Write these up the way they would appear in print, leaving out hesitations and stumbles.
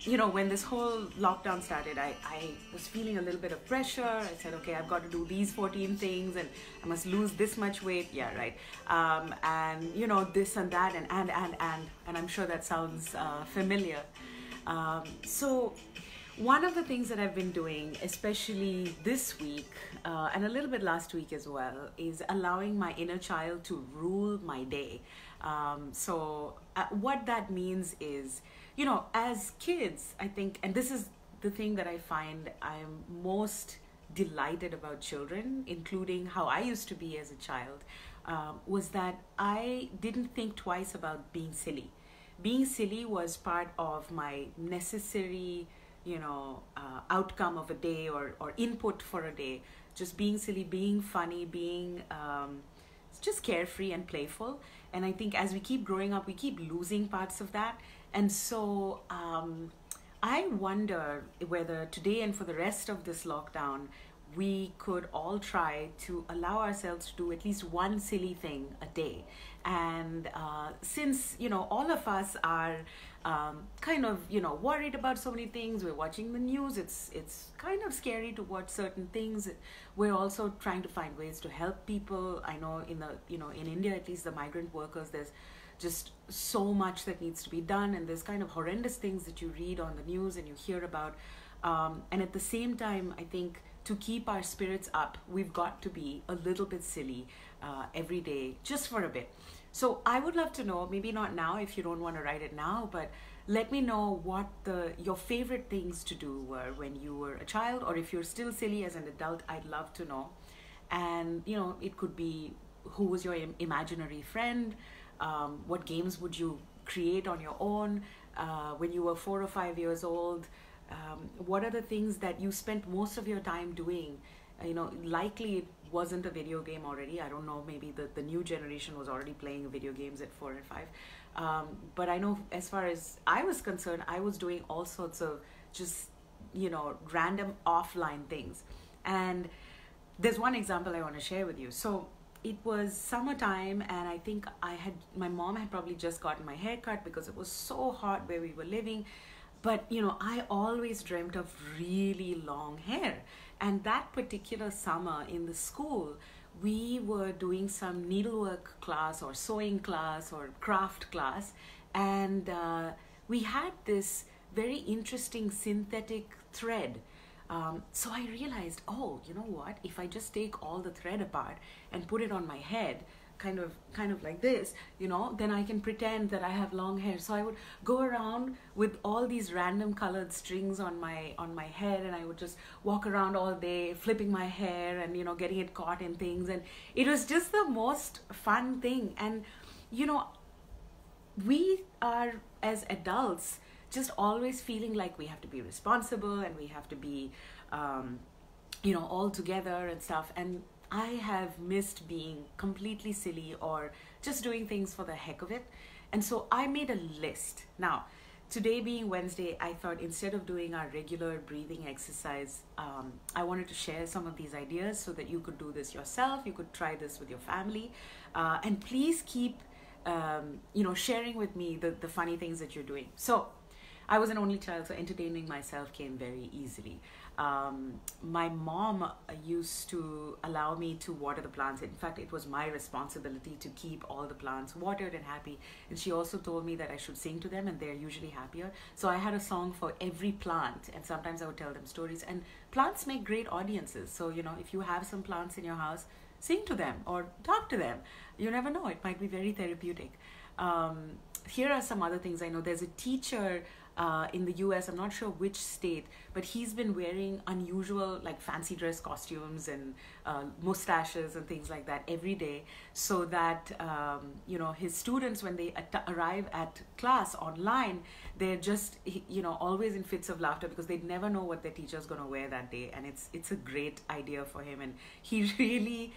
when this whole lockdown started, I was feeling a little bit of pressure. I said, okay, I've got to do these 14 things and I must lose this much weight. Yeah, right. And, this and that and I'm sure that sounds familiar. So one of the things that I've been doing, especially this week and a little bit last week as well, is allowing my inner child to rule my day. What that means is, as kids, I think, and this is the thing that I find I'm most delighted about children, including how I used to be as a child, was that I didn't think twice about being silly. Being silly was part of my necessary, outcome of a day or input for a day. Just being silly, being funny, being just carefree and playful. And I think as we keep growing up, we keep losing parts of that. And so I wonder whether today and for the rest of this lockdown, we could all try to allow ourselves to do at least one silly thing a day. And since, all of us are kind of, worried about so many things, we're watching the news, it's kind of scary to watch certain things. We're also trying to find ways to help people. I know in India, at least the migrant workers, there's just so much that needs to be done, and there's kind of horrendous things that you read on the news and you hear about. And at the same time, I think to keep our spirits up, we've got to be a little bit silly every day, just for a bit. So I would love to know, maybe not now if you don't want to write it now, but let me know what your favorite things to do were when you were a child, or if you're still silly as an adult, I'd love to know. And, it could be who was your imaginary friend, what games would you create on your own when you were 4 or 5 years old. What are the things that you spent most of your time doing? Likely it wasn't a video game already. I don't know, maybe the new generation was already playing video games at 4 and 5. But I know as far as I was concerned, I was doing all sorts of just, random offline things. And there's one example I want to share with you. So it was summertime, and I think my mom had probably just gotten my hair cut because it was so hot where we were living. But, I always dreamt of really long hair. And that particular summer in the school, we were doing some needlework class or sewing class or craft class. And we had this very interesting synthetic thread. So I realized, oh, you know what? If I just take all the thread apart and put it on my head, kind of like this, then I can pretend that I have long hair. So I would go around with all these random colored strings on my head, and I would just walk around all day flipping my hair and getting it caught in things, and it was just the most fun thing. And we are, as adults, just always feeling like we have to be responsible and we have to be all together and stuff. And I have missed being completely silly or just doing things for the heck of it. And so I made a list. Now, today being Wednesday, I thought instead of doing our regular breathing exercise, I wanted to share some of these ideas so that you could do this yourself. You could try this with your family. And please keep, sharing with me the funny things that you're doing. So I was an only child, so entertaining myself came very easily. My mom used to allow me to water the plants. In fact, it was my responsibility to keep all the plants watered and happy. And she also told me that I should sing to them, and they're usually happier. So I had a song for every plant, and sometimes I would tell them stories. And plants make great audiences. So, if you have some plants in your house, sing to them or talk to them. You never know, it might be very therapeutic. Here are some other things I know. There's a teacher in the US, I'm not sure which state, but he's been wearing unusual, like fancy dress costumes and mustaches and things like that every day, so that his students, when they arrive at class online, they're just always in fits of laughter because they never know what their teacher's going to wear that day. And it's a great idea for him, and he really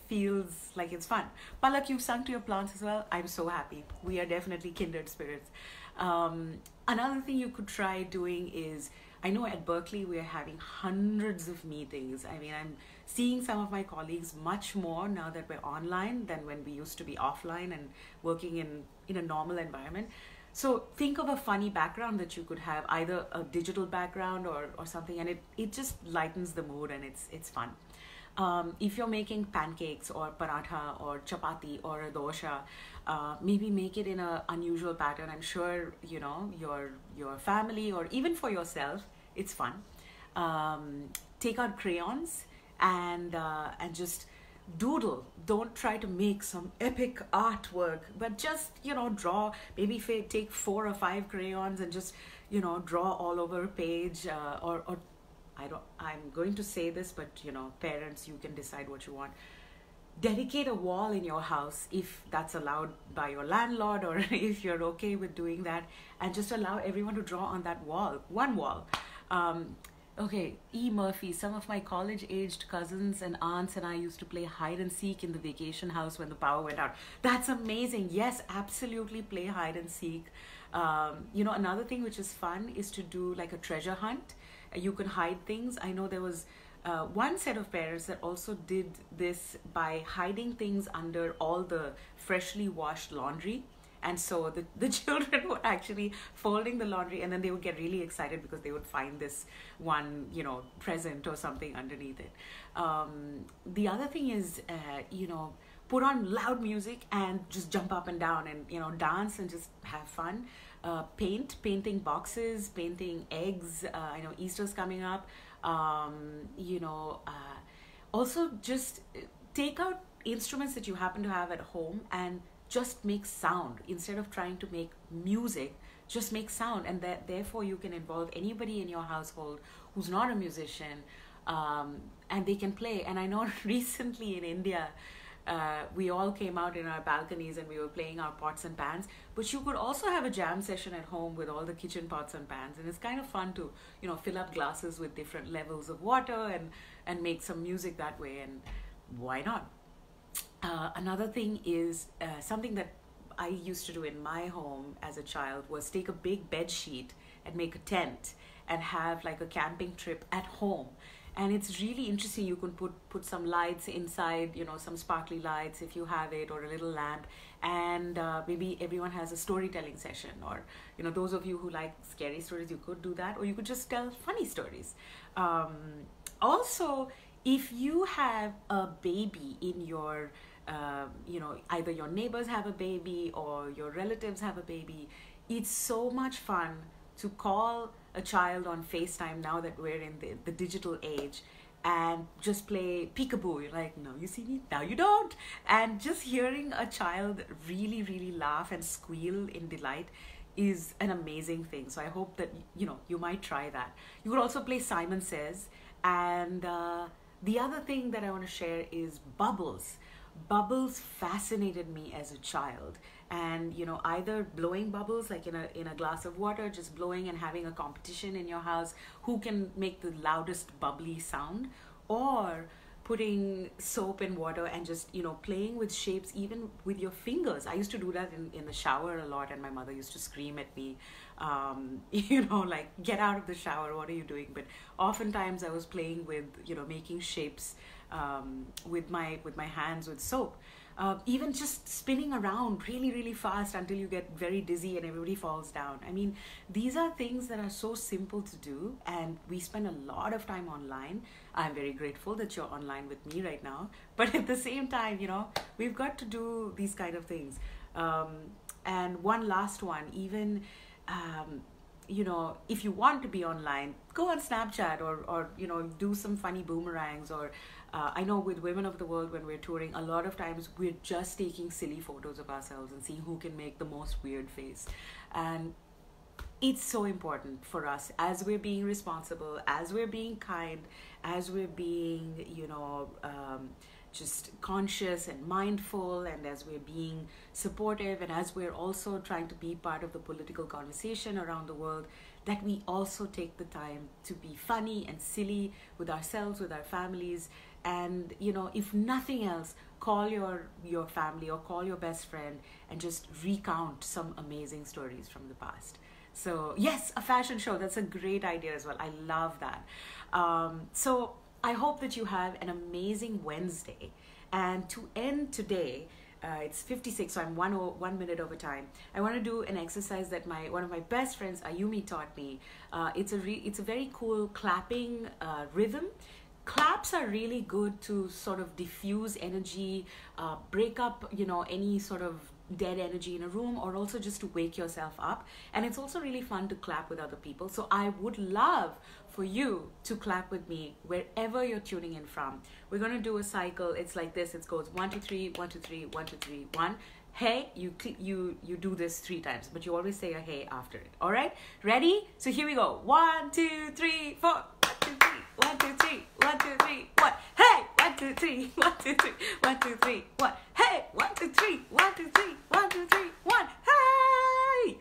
feels like it's fun. Palak, you've sung to your plants as well. I'm so happy. We are definitely kindred spirits. Another thing you could try doing is, I know at Berkeley we're having hundreds of meetings. I mean, I'm seeing some of my colleagues much more now that we're online than when we used to be offline and working in a normal environment. So think of a funny background that you could have, either a digital background or something, and it just lightens the mood, and it's fun. If you're making pancakes or paratha or chapati or a dosha, maybe make it in an unusual pattern. I'm sure your family or even for yourself, it's fun. Take out crayons and just doodle. Don't try to make some epic artwork, but just draw. Maybe if you take 4 or 5 crayons and just draw all over a page, or I'm going to say this, but parents, you can decide what you want. Dedicate a wall in your house if that's allowed by your landlord, or if you're okay with doing that, and just allow everyone to draw on that wall, one wall. Okay, E. Murphy, some of my college-aged cousins and aunts and I used to play hide and seek in the vacation house when the power went out. That's amazing. Yes, absolutely, play hide and seek. Another thing which is fun is to do like a treasure hunt. You can hide things. I know there was one set of parents that also did this by hiding things under all the freshly washed laundry. And so the children were actually folding the laundry, and then they would get really excited because they would find this one, present or something underneath it. The other thing is, put on loud music and just jump up and down and, dance and just have fun. Painting boxes, painting eggs. I know Easter's coming up. Also just take out instruments that you happen to have at home and just make sound. Instead of trying to make music, just make sound, and therefore you can involve anybody in your household who's not a musician, and they can play. And I know recently in India, we all came out in our balconies and we were playing our pots and pans, but you could also have a jam session at home with all the kitchen pots and pans, and it's kind of fun to fill up glasses with different levels of water and make some music that way. And why not? Another thing is something that I used to do in my home as a child was take a big bed sheet and make a tent and have like a camping trip at home. And it's really interesting. You can put some lights inside, some sparkly lights if you have it, or a little lamp, and maybe everyone has a storytelling session, or those of you who like scary stories, you could do that, or you could just tell funny stories. Also, if you have a baby in your either your neighbors have a baby or your relatives have a baby, it's so much fun to call a child on FaceTime now that we're in the digital age, and just play peekaboo. You're like, no, you see me, now you don't. And just hearing a child really, really laugh and squeal in delight is an amazing thing. So I hope that you might try that. You could also play Simon Says. And the other thing that I want to share is bubbles. Bubbles fascinated me as a child, and either blowing bubbles like in a glass of water, just blowing and having a competition in your house who can make the loudest bubbly sound, or putting soap in water and just playing with shapes even with your fingers. I used to do that in the shower a lot, and my mother used to scream at me, like, get out of the shower, what are you doing? But oftentimes I was playing with making shapes with my hands with soap. Even just spinning around really, really fast until you get very dizzy and everybody falls down. I mean, these are things that are so simple to do, and we spend a lot of time online. I'm very grateful that you're online with me right now, but at the same time, we've got to do these kind of things. And one last one, even if you want to be online, go on Snapchat, or do some funny boomerangs, or I know with Women of the World, when we're touring, a lot of times we're just taking silly photos of ourselves and seeing who can make the most weird face. And it's so important for us, as we're being responsible, as we're being kind, as we're being just conscious and mindful, and as we're being supportive, and as we're also trying to be part of the political conversation around the world, that we also take the time to be funny and silly with ourselves, with our families. And if nothing else, call your family or call your best friend and just recount some amazing stories from the past. So yes, a fashion show, that's a great idea as well. I love that. So I hope that you have an amazing Wednesday. And to end today, It's 56, so I'm 1 minute over time. I want to do an exercise that one of my best friends Ayumi taught me. It's a very cool clapping rhythm. Claps are really good to sort of diffuse energy, break up, any sort of dead energy in a room, or also just to wake yourself up. And it's also really fun to clap with other people. So I would love for you to clap with me wherever you're tuning in from. We're going to do a cycle. It's like this. It goes 1 2 3 1 2 3 1 2 3 1. Hey, you do this 3 times, but you always say a hey after it. All right, ready? So here we go. 1 2 3 4 1 2 3 1 2 3 1 2 3 1. Hey, 1 2 3 1 2 3 1 2 3 1. Hey, 1 2 3 1 2 3 1 2 3 1. Hey.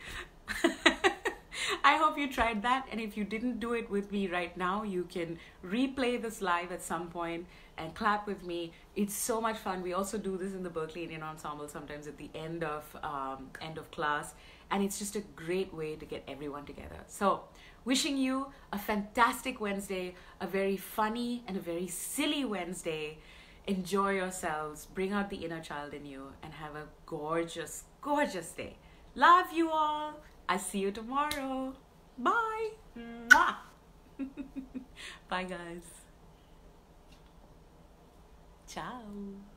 I hope you tried that, and if you didn't do it with me right now, you can replay this live at some point and clap with me. It's so much fun. We also do this in the Berkeley Indian Ensemble sometimes at the end of class, and it's just a great way to get everyone together. So wishing you a fantastic Wednesday, a very funny and a very silly Wednesday. Enjoy yourselves, bring out the inner child in you, and have a gorgeous, gorgeous day. Love you all. I see you tomorrow. Bye. Mwah. Bye, guys. Ciao.